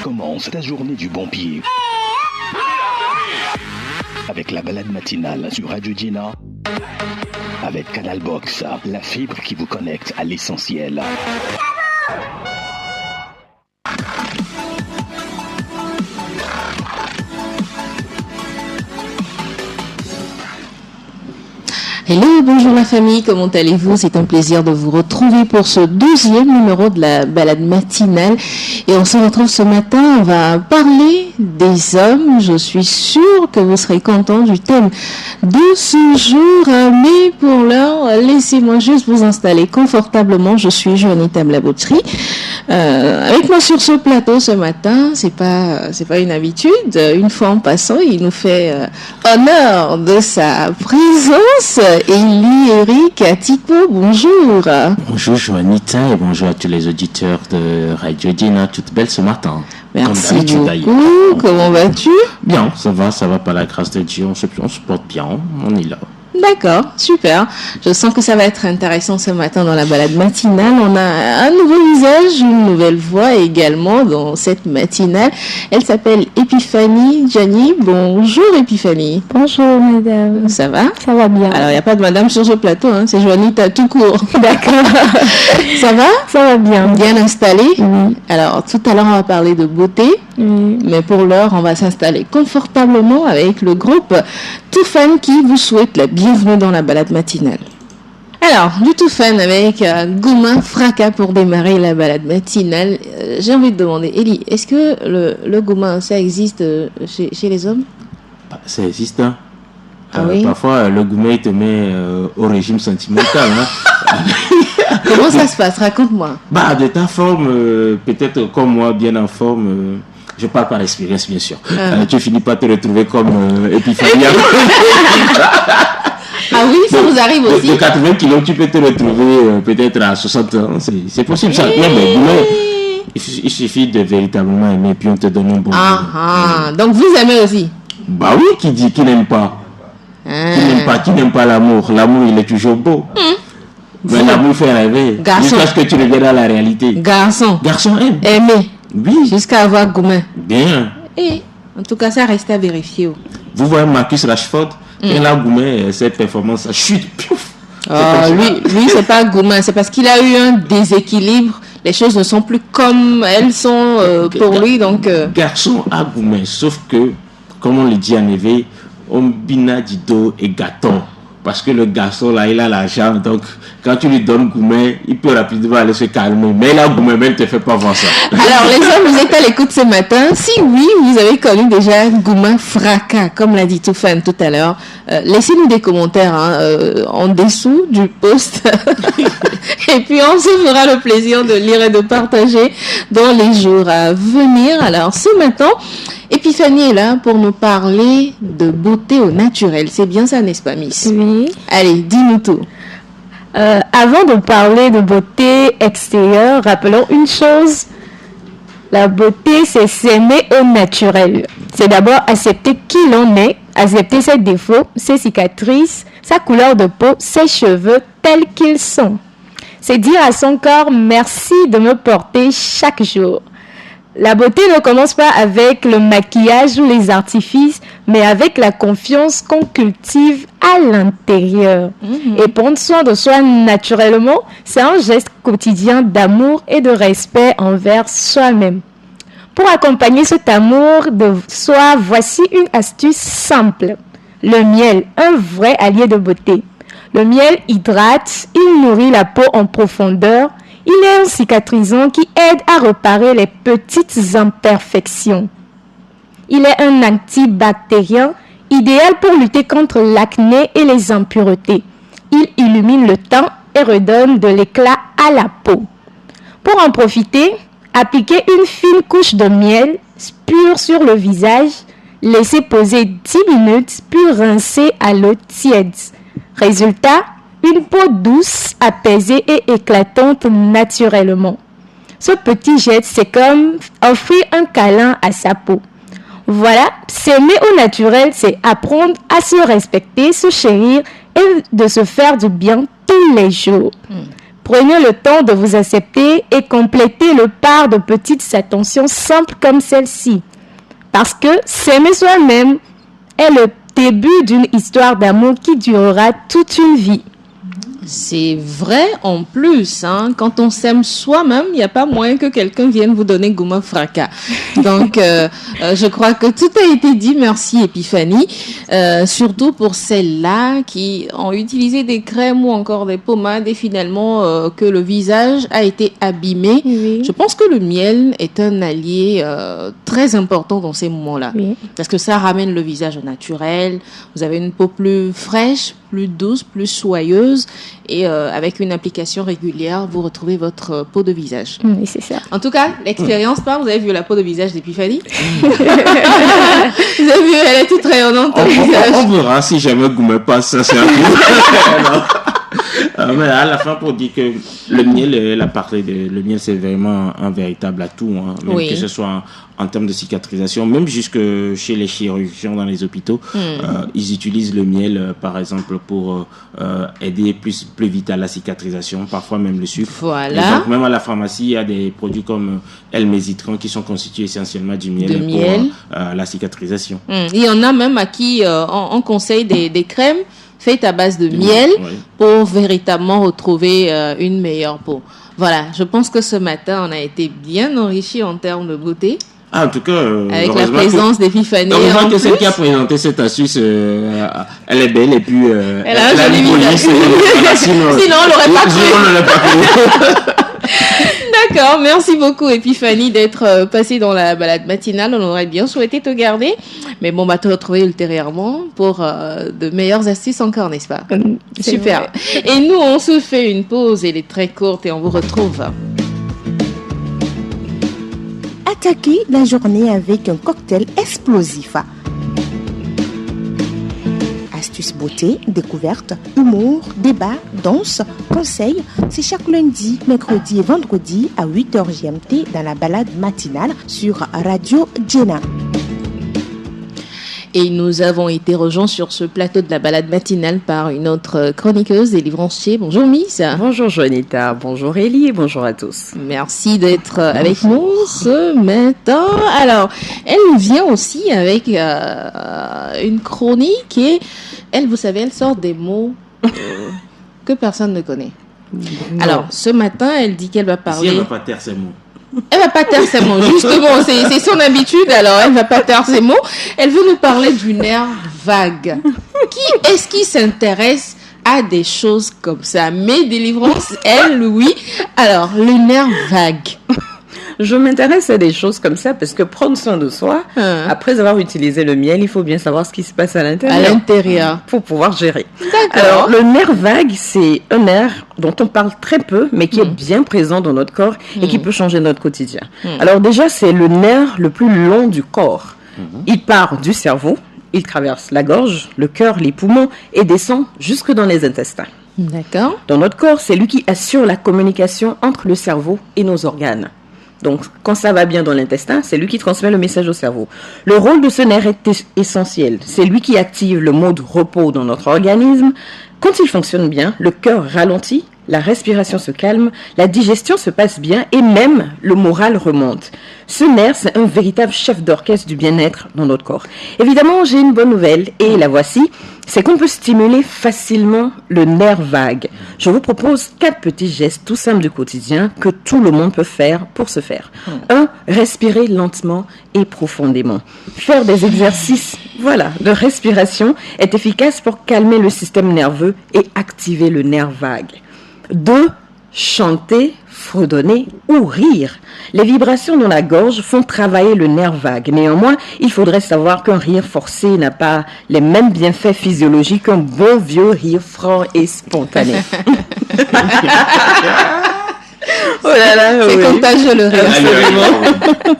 Commence ta journée du bon pied. Avec la balade matinale sur Radio Gina. Avec Canal Box, la fibre qui vous connecte à l'essentiel. Hello, bonjour la famille, comment allez-vous? C'est un plaisir de vous retrouver pour ce 12e numéro de la balade matinale. Et on se retrouve ce matin, on va parler des hommes. Je suis sûre que vous serez contents du thème de ce jour. Mais pour l'heure, laissez-moi juste vous installer confortablement. Je suis Juanita Blabotry. Avec moi sur ce plateau ce matin, c'est pas une habitude. Une fois en passant, il nous fait honneur de sa présence. Élie Eric Atipo, bonjour. Bonjour Juanita et bonjour à tous les auditeurs de Radio Gina, toute belle ce matin. Merci beaucoup. Comment vas-tu? Bien, ça va par la grâce de Dieu, on se porte bien, on est là. D'accord, super. Je sens que ça va être intéressant ce matin dans la balade matinale. On a un nouveau visage, une nouvelle voix également dans cette matinale. Elle s'appelle Epiphanie Gianni. Bonjour Epiphanie. Bonjour madame. Ça va? Ça va bien. Alors il n'y a pas de madame sur ce plateau, hein. C'est Juanita tout court. D'accord. Ça va? Ça va bien. Bien installée? Oui. Alors tout à l'heure on va parler de beauté. Oui. Mais pour l'heure, on va s'installer confortablement avec le groupe Toufan qui vous souhaite la bienvenue dans la balade matinale. Alors, du Toufan avec Goumin Fracas pour démarrer la balade matinale. J'ai envie de demander, Élie, est-ce que le Goumin, ça existe chez les hommes? Ça existe, hein. Oui. Parfois, le gourmet il te met au régime sentimental. Hein. Comment ça se passe? Raconte-moi. De ta forme, peut-être comme moi, bien en forme. Je parle par expérience, bien sûr. Tu finis par te retrouver comme Epiphanie. Ah oui, ça vous arrive aussi? De 80 kilos, tu peux te retrouver peut-être à 60 ans. C'est possible ça. Non, mais il suffit de véritablement aimer, puis on te donne un bon. Donc vous aimez aussi? Oui, qui dit qui n'aime pas? Qui n'aime pas l'amour? L'amour, il est toujours beau. Mais l'amour fait rêver. Jusqu'à ce que tu reviennes à la réalité. Garçon aime. Aimer. Oui. Jusqu'à avoir Goumin. Bien. Et en tout cas, ça reste à vérifier. Vous voyez Marcus Rashford, il a Goumin, cette performance, ça chute. Lui, c'est pas Goumin, c'est parce qu'il a eu un déséquilibre. Les choses ne sont plus comme elles sont pour lui. Donc, Garçon à Goumin, sauf que, comme on le dit en éveil, on bina dido et gâteau. Parce que le garçon là, il a l'argent, donc quand tu lui donnes Goumin, il peut rapidement aller se calmer. Mais là, Goumin, mais il ne te fait pas voir ça. Alors, les hommes, vous êtes à l'écoute ce matin. Si oui, vous avez connu déjà Goumin Fracas, comme l'a dit Toufan tout à l'heure. Laissez-nous des commentaires en dessous du post. Et puis, on se fera le plaisir de lire et de partager dans les jours à venir. Alors, ce matin, Epiphanie est là pour nous parler de beauté au naturel. C'est bien ça, n'est-ce pas, Miss? Oui. Allez, dis-nous tout. Avant de parler de beauté extérieure, rappelons une chose. La beauté, c'est s'aimer au naturel. C'est d'abord accepter qui l'on est, accepter ses défauts, ses cicatrices, sa couleur de peau, ses cheveux tels qu'ils sont. C'est dire à son corps merci de me porter chaque jour. La beauté ne commence pas avec le maquillage ou les artifices, mais avec la confiance qu'on cultive à l'intérieur. Et prendre soin de soi naturellement, c'est un geste quotidien d'amour et de respect envers soi-même. Pour accompagner cet amour de soi, voici une astuce simple. Le miel, un vrai allié de beauté. Le miel hydrate, il nourrit la peau en profondeur. Il est un cicatrisant qui aide à réparer les petites imperfections. Il est un antibactérien idéal pour lutter contre l'acné et les impuretés. Il illumine le teint et redonne de l'éclat à la peau. Pour en profiter, appliquez une fine couche de miel pur sur le visage, laissez poser 10 minutes, puis rincez à l'eau tiède. Résultat, une peau douce, apaisée et éclatante naturellement. Ce petit geste, c'est comme offrir un câlin à sa peau. Voilà, s'aimer au naturel, c'est apprendre à se respecter, se chérir et de se faire du bien tous les jours. Prenez le temps de vous accepter et complétez le par de petites attentions simples comme celle-ci. Parce que s'aimer soi-même est le début d'une histoire d'amour qui durera toute une vie. C'est vrai en plus, hein, quand on s'aime soi-même, il n'y a pas moyen que quelqu'un vienne vous donner gouma fracas. Donc, je crois que tout a été dit. Merci Epiphanie. Surtout pour celles-là qui ont utilisé des crèmes ou encore des pommades et finalement que le visage a été abîmé. Oui. Je pense que le miel est un allié très important dans ces moments-là. Oui. Parce que ça ramène le visage au naturel. Vous avez une peau plus fraîche, plus douce, plus soyeuse. Et avec une application régulière, vous retrouvez votre peau de visage. Oui, c'est ça. En tout cas, l'expérience parle. Vous avez vu la peau de visage d'Epiphanie? Vous avez vu, elle est toute rayonnante au visage. On verra si jamais Goumé passe, ça c'est un coup. Mais à la fin, pour dire que le miel, elle a parlé le miel, c'est vraiment un véritable atout, hein, même Oui. que ce soit en termes de cicatrisation, même jusque chez les chirurgiens dans les hôpitaux, ils utilisent le miel, par exemple, pour aider plus vite à la cicatrisation, parfois même le sucre. Voilà. Et donc, même à la pharmacie, il y a des produits comme L-Mésitran qui sont constitués essentiellement du miel De pour miel. la cicatrisation. Il y en a même à qui on conseille des crèmes faites à base de miel Oui. pour véritablement retrouver une meilleure peau. Voilà, je pense que ce matin, on a été bien enrichis en termes de beauté. Ah, en tout cas, Avec la heureusement présence d'Epiphanie. heureusement en que celle plus. qui a présenté cette astuce, elle est belle et puis Elle a un joli une visage. police, Sinon, on l'aurait pas cru. On l'aurait pas cru. D'accord, merci beaucoup Epiphanie d'être passée dans la balade matinale. On aurait bien souhaité te garder, mais bon, te retrouver ultérieurement pour de meilleures astuces encore, n'est-ce pas? C'est Super. Et nous, on se fait une pause, elle est très courte et on vous retrouve. Attaquez la journée avec un cocktail explosif. Astuces beauté, découverte, humour, débat, danse, conseils, c'est chaque lundi, mercredi et vendredi à 8h GMT dans la balade matinale sur Radio Jenna. Et nous avons été rejoints sur ce plateau de la balade matinale par une autre chroniqueuse des livranciers. Bonjour Miss. Bonjour Jonita, bonjour Elie et bonjour à tous. Merci d'être avec nous ce matin. Alors, elle vient aussi avec une chronique et elle, vous savez, elle sort des mots que personne ne connaît. Non. Alors, ce matin, elle dit qu'elle va Si parler... elle ne va pas taire ses mots. Elle va pas taire ses mots, justement, c'est son habitude, alors elle va pas taire ses mots. Elle veut nous parler du nerf vague. Qui est-ce qui s'intéresse à des choses comme ça? Mes délivrances, elle, oui. Alors, le nerf vague. Je m'intéresse à des choses comme ça parce que prendre soin de soi, après avoir utilisé le miel, il faut bien savoir ce qui se passe à À l'intérieur l'intérieur. pour pouvoir gérer. D'accord. Alors, le nerf vague, c'est un nerf dont on parle très peu, mais qui est bien présent dans notre corps et qui peut changer notre quotidien. Alors déjà, c'est le nerf le plus long du corps. Il part du cerveau, il traverse la gorge, le cœur, les poumons et descend jusque dans les intestins. D'accord. Dans notre corps, c'est lui qui assure la communication entre le cerveau et nos organes. Donc, quand ça va bien dans l'intestin, c'est lui qui transmet le message au cerveau. Le rôle de ce nerf est essentiel. C'est lui qui active le mode repos dans notre organisme. Quand il fonctionne bien, le cœur ralentit, la respiration se calme, la digestion se passe bien et même le moral remonte. Ce nerf, c'est un véritable chef d'orchestre du bien-être dans notre corps. Évidemment, j'ai une bonne nouvelle et la voici, c'est qu'on peut stimuler facilement le nerf vague. Je vous propose 4 petits gestes tout simples du quotidien que tout le monde peut faire pour se faire. 1. Respirer lentement et profondément. Faire des exercices, de respiration est efficace pour calmer le système nerveux et activer le nerf vague. 2. Chanter, fredonner ou rire. Les vibrations dans la gorge font travailler le nerf vague. Néanmoins, il faudrait savoir qu'un rire forcé n'a pas les mêmes bienfaits physiologiques qu'un bon vieux rire franc et spontané. Oh là là, C'est oui. contagieux le rire.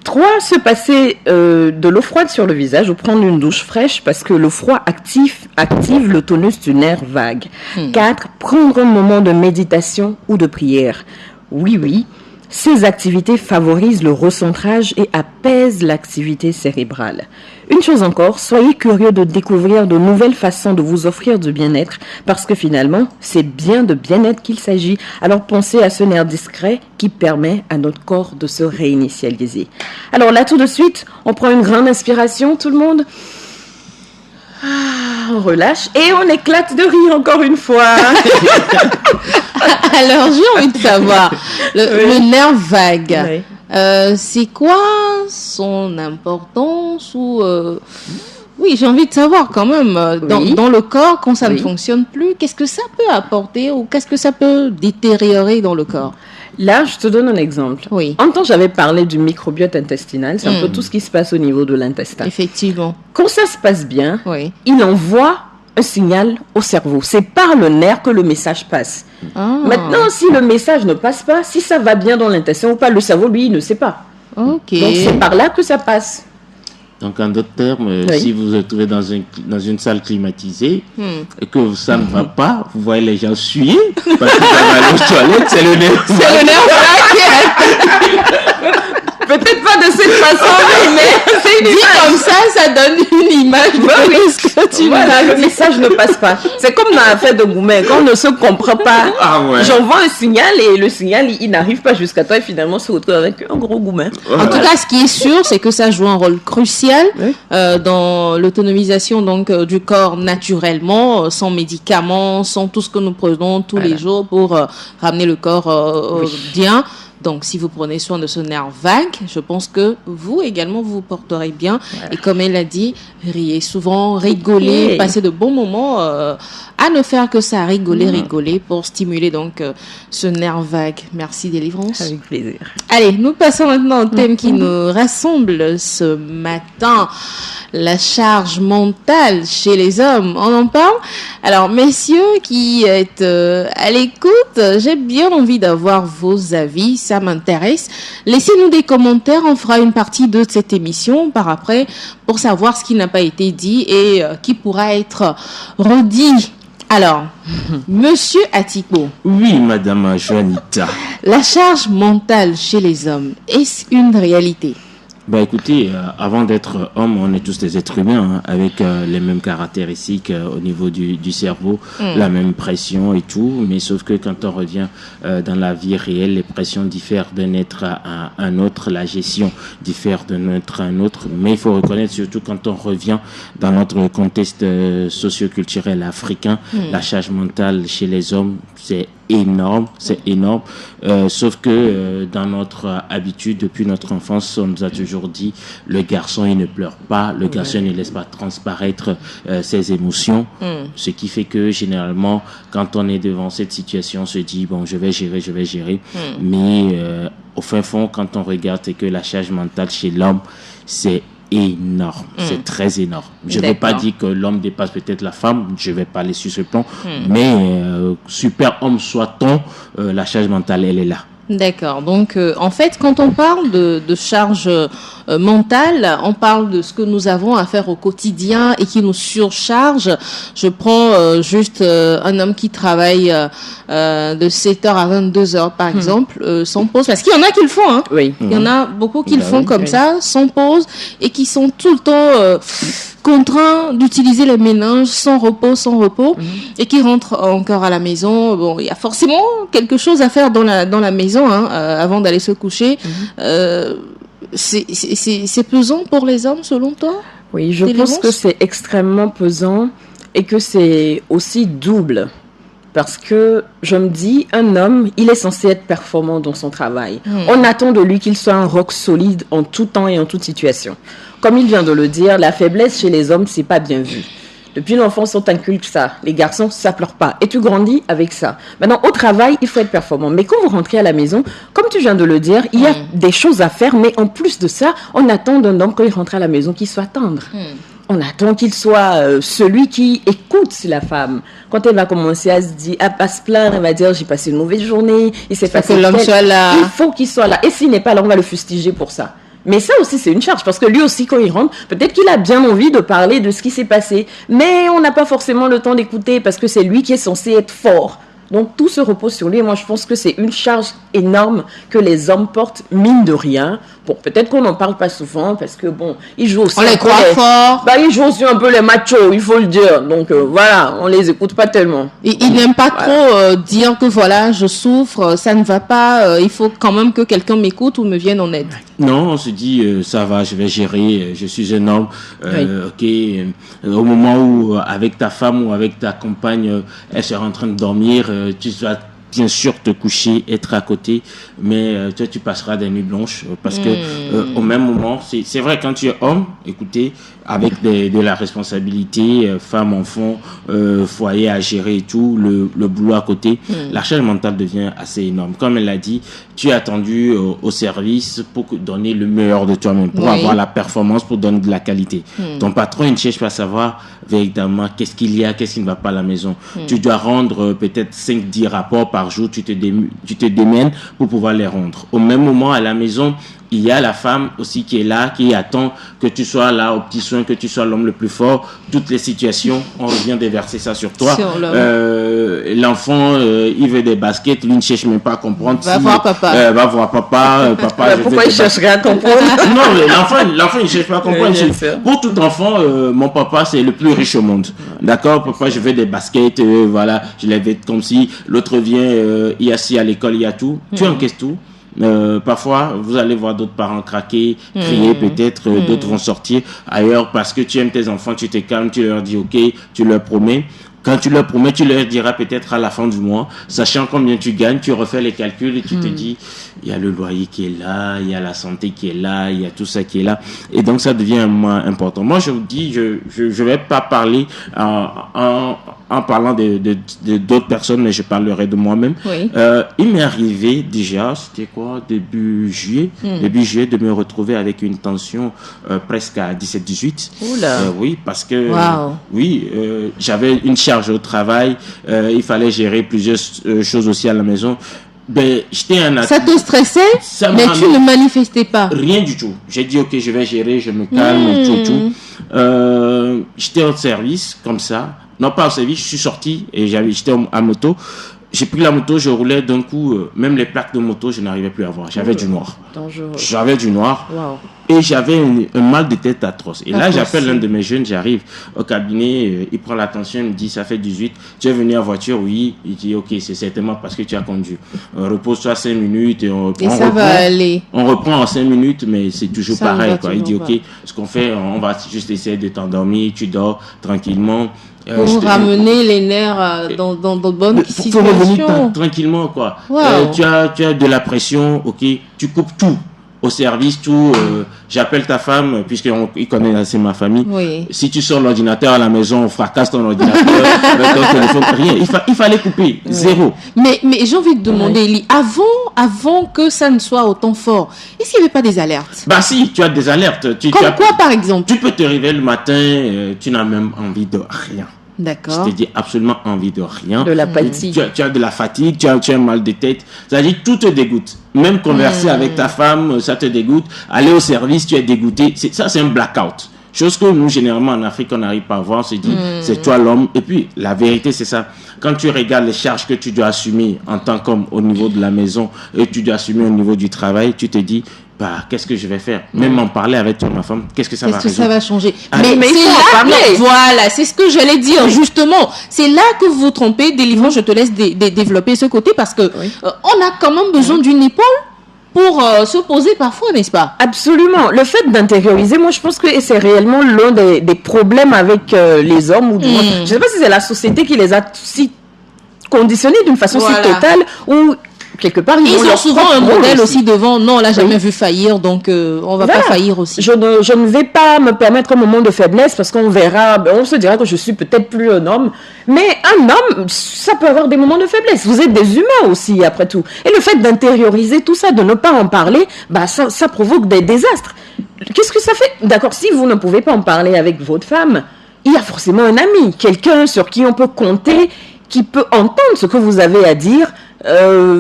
3. Se passer de l'eau froide sur le visage ou prendre une douche fraîche parce que l'eau froide active le tonus du nerf vague. 4. Prendre un moment de méditation ou de prière. Oui, Ces activités favorisent le recentrage et apaisent l'activité cérébrale. Une chose encore, soyez curieux de découvrir de nouvelles façons de vous offrir du bien-être parce que finalement, c'est bien de bien-être qu'il s'agit. Alors pensez à ce nerf discret qui permet à notre corps de se réinitialiser. Alors là, tout de suite, on prend une grande inspiration, tout le monde. On relâche et on éclate de rire encore une fois. Alors, j'ai envie de savoir, le nerf vague, c'est quoi son importance ou Oui, j'ai envie de savoir quand même, dans le corps, quand ça ne fonctionne plus, qu'est-ce que ça peut apporter ou qu'est-ce que ça peut détériorer dans le corps? Là, je te donne un exemple. Oui. En temps, j'avais parlé du microbiote intestinal. C'est un peu tout ce qui se passe au niveau de l'intestin. Effectivement. Quand ça se passe bien, Oui. il envoie un signal au cerveau. C'est par le nerf que le message passe. Ah. Maintenant, si le message ne passe pas, si ça va bien dans l'intestin ou pas, le cerveau, lui, il ne sait pas. Ok. Donc, c'est par là que ça passe. Donc, en d'autres termes, si vous vous retrouvez dans une salle climatisée et que ça ne va pas, vous voyez les gens suer parce qu'ils vont aller aux toilettes, c'est le nerf. C'est le nerf vague. Peut-être pas de cette façon, mais c'est une Dit image. comme ça donne une image de ce que tu Voilà, le message ne passe pas. C'est comme dans l'affaire de Goumet, quand on ne se comprend pas, j'envoie un signal et le signal, il n'arrive pas jusqu'à toi et finalement se retrouve avec un gros Goumet. En tout cas, ce qui est sûr, c'est que ça joue un rôle crucial dans l'autonomisation donc du corps naturellement, sans médicaments, sans tout ce que nous prenons tous les jours pour ramener le corps bien. Donc, si vous prenez soin de ce nerf vague, je pense que vous également, vous vous porterez bien. Voilà. Et comme elle l'a dit, riez souvent, rigolez, passez de bons moments à ne faire que ça, rigoler pour stimuler donc ce nerf vague. Merci Délivrance. Avec plaisir. Allez, nous passons maintenant au thème qui nous rassemble ce matin. La charge mentale chez les hommes, on en parle. Alors, messieurs qui êtes à l'écoute, j'ai bien envie d'avoir vos avis, ça m'intéresse. Laissez-nous des commentaires, on fera une partie de cette émission par après pour savoir ce qui n'a pas été dit et qui pourra être redit. Alors, Monsieur Atiko. Oui, Madame Joanita. La charge mentale chez les hommes, est-ce une réalité? Bah écoutez, avant d'être homme, on est tous des êtres humains hein, avec les mêmes caractéristiques au niveau du cerveau, la même pression et tout, mais sauf que quand on revient dans la vie réelle, les pressions diffèrent d'un être à un autre, la gestion diffère d'un être à un autre, mais il faut reconnaître surtout quand on revient dans notre contexte socio-culturel africain, la charge mentale chez les hommes, c'est énorme, sauf que dans notre habitude, depuis notre enfance, on nous a toujours dit le garçon il ne pleure pas, le garçon ne laisse pas transparaître ses émotions, ce qui fait que généralement quand on est devant cette situation on se dit bon je vais gérer, mais au fin fond quand on regarde c'est que la charge mentale chez l'homme c'est énorme, c'est très énorme. Je ne veux pas dire que l'homme dépasse peut-être la femme, je vais pas aller sur ce plan, mais super homme soit-on, la charge mentale elle est là. D'accord. Donc, en fait, quand on parle de charge mentale, on parle de ce que nous avons à faire au quotidien et qui nous surcharge. Je prends juste un homme qui travaille de 7h à 22h, par exemple, sans pause. Parce qu'il y en a qui le font, hein. Oui. Il y en a beaucoup qui le font comme ça, sans pause, et qui sont tout le temps contraints d'utiliser les méninges sans repos, et qui rentrent encore à la maison. Bon, il y a forcément quelque chose à faire dans la maison, hein, avant d'aller se coucher. C'est pesant pour les hommes, selon toi? Oui, je pense que c'est extrêmement pesant et que c'est aussi double. Parce que, je me dis, un homme, il est censé être performant dans son travail. On attend de lui qu'il soit un roc solide en tout temps et en toute situation. Comme il vient de le dire, la faiblesse chez les hommes, c'est pas bien vu. Depuis l'enfance, on t'inculque ça. Les garçons, ça pleure pas. Et tu grandis avec ça. Maintenant, au travail, il faut être performant. Mais quand vous rentrez à la maison, comme tu viens de le dire, il y a des choses à faire. Mais en plus de ça, on attend d'un homme, quand il rentre à la maison, qu'il soit tendre. On attend qu'il soit celui qui écoute la femme. Quand elle va commencer à se plaindre, elle va dire j'ai passé une mauvaise journée, il s'est passé que l'homme soit là. Il faut qu'il soit là. Et s'il n'est pas là, on va le fustiger pour ça. Mais ça aussi, c'est une charge, parce que lui aussi, quand il rentre, peut-être qu'il a bien envie de parler de ce qui s'est passé, mais on n'a pas forcément le temps d'écouter, parce que c'est lui qui est censé être fort. Donc tout se repose sur lui. Et moi, je pense que c'est une charge énorme que les hommes portent, mine de rien. Bon, peut-être qu'on n'en parle pas souvent parce que bon, ils jouent aussi. On les croit fort. Bah, ils jouent aussi un peu les machos, il faut le dire. Donc voilà, on les écoute pas tellement. Ils n'aiment pas trop dire que voilà, je souffre, ça ne va pas, il faut quand même que quelqu'un m'écoute ou me vienne en aide. Non, on se dit, ça va, je vais gérer, je suis un homme, ok, au moment où, avec ta femme ou avec ta compagne, elle sera en train de dormir, tu vas bien sûr te coucher, être à côté, mais toi tu passeras des nuits blanches parce que au même moment, c'est vrai, quand tu es homme, écoutez, avec de la responsabilité, femme, enfant, foyer à gérer et tout, le boulot à côté, la charge mentale devient assez énorme. Comme elle l'a dit, tu es attendu au service pour donner le meilleur de toi-même, pour avoir la performance, pour donner de la qualité. Ton patron, il ne cherche pas à savoir véritablement qu'est-ce qu'il y a, qu'est-ce qui ne va pas à la maison. Tu dois rendre peut-être 5-10 rapports par jour, tu te démènes pour pouvoir les rendre. Au même moment, à la maison, il y a la femme aussi qui est là, qui attend que tu sois là aux petits soins, que tu sois l'homme le plus fort. Toutes les situations, on revient déverser ça sur toi. L'enfant, il veut des baskets, lui ne cherche même pas à comprendre. Va voir papa. Va voir papa. Papa, pourquoi il chercherait à comprendre? Non, l'enfant, il ne cherche pas à comprendre. Pour tout enfant, mon papa, c'est le plus riche au monde. D'accord, papa, je veux des baskets, voilà, je les vais comme si. L'autre vient, il y a ci à l'école, il y a tout. Tu encaisses tout. Parfois, vous allez voir d'autres parents craquer, crier peut-être, d'autres vont sortir ailleurs parce que tu aimes tes enfants, tu te calmes, tu leur dis ok, tu leur promets. Quand tu leur promets, tu leur diras peut-être à la fin du mois, sachant combien tu gagnes, tu refais les calculs et tu te dis, il y a le loyer qui est là, il y a la santé qui est là, il y a tout ça qui est là. Et donc, ça devient moins important. Moi, je vous dis, je vais pas parler en parlant d'autres personnes, mais je parlerai de moi-même. Oui. Il m'est arrivé déjà, c'était quoi, début juillet, de me retrouver avec une tension presque à 17-18. Oui, parce que j'avais une charge au travail, il fallait gérer plusieurs choses aussi à la maison. Ben, ça te stressait, mais tu ne manifestais pas. Rien du tout. J'ai dit ok, je vais gérer, je me calme, tout. J'étais au service comme ça. Non, pas au service, je suis sorti et j'étais à moto. J'ai pris la moto, je roulais d'un coup, même les plaques de moto, je n'arrivais plus à voir. J'avais du noir. Dangereux. J'avais du noir. Wow. Et j'avais un mal de tête atroce. Et là, j'appelle l'un de mes jeunes, j'arrive au cabinet, il prend l'attention, il me dit, ça fait 18, tu es venu en voiture, oui. Il dit, ok, c'est certainement parce que tu as conduit. Repose-toi 5 minutes et on va aller. On reprend en 5 minutes, mais c'est toujours ça pareil, quoi. Il dit, ok, ce qu'on fait, on va juste essayer de t'endormir, tu dors tranquillement. Pour ramener les nerfs dans de bonnes situations. Pour revenir tranquillement, quoi. Wow. Tu as de la pression, ok, tu coupes tout. Au service, tout, j'appelle ta femme, puisqu'il connaît assez ma famille. Oui. Si tu sors l'ordinateur à la maison, on fracasse ton ordinateur, ton téléphone, rien. Il fallait couper, zéro. Mais j'ai envie de demander, Elie, avant que ça ne soit autant fort, est-ce qu'il n'y avait pas des alertes? Bah si, tu as des alertes. Comme quoi, par exemple? Tu peux te réveiller le matin, tu n'as même envie de rien. D'accord. Je te dis absolument envie de rien. De la fatigue. Tu as de la fatigue, tu as un mal de tête. C'est-à-dire tout te dégoûte. Même converser avec ta femme, ça te dégoûte. Aller au service, tu es dégoûté. Ça, c'est un blackout. Chose que nous, généralement, en Afrique, on n'arrive pas à voir. On se dit, c'est toi l'homme. Et puis, la vérité, c'est ça. Quand tu regardes les charges que tu dois assumer en tant qu'homme au niveau de la maison et tu dois assumer au niveau du travail, tu te dis, bah, qu'est-ce que je vais faire? Même m'en parler avec toi, ma femme, qu'est-ce que ça va résoudre? Ça va changer? Ah, mais il faut en parler. Voilà, c'est ce que j'allais dire, justement. C'est là que vous vous trompez. Délivrant, je te laisse développer ce côté parce que on a quand même besoin d'une épaule pour se poser parfois, n'est-ce pas? Absolument. Le fait d'intérioriser, moi je pense que c'est réellement l'un des problèmes avec les hommes. Ou du moins, je ne sais pas si c'est la société qui les a si conditionnés d'une façon si totale ou quelque part ils ont souvent un modèle aussi devant. Non, on l'a jamais vu faillir, donc on va pas faillir aussi. Je ne vais pas me permettre un moment de faiblesse parce qu'on verra, on se dira que je suis peut-être plus un homme, mais un homme, ça peut avoir des moments de faiblesse. Vous êtes des humains aussi, après tout. Et le fait d'intérioriser tout ça, de ne pas en parler, bah ça provoque des désastres. Qu'est-ce que ça fait? D'accord, si vous ne pouvez pas en parler avec votre femme, il y a forcément un ami, quelqu'un sur qui on peut compter, qui peut entendre ce que vous avez à dire,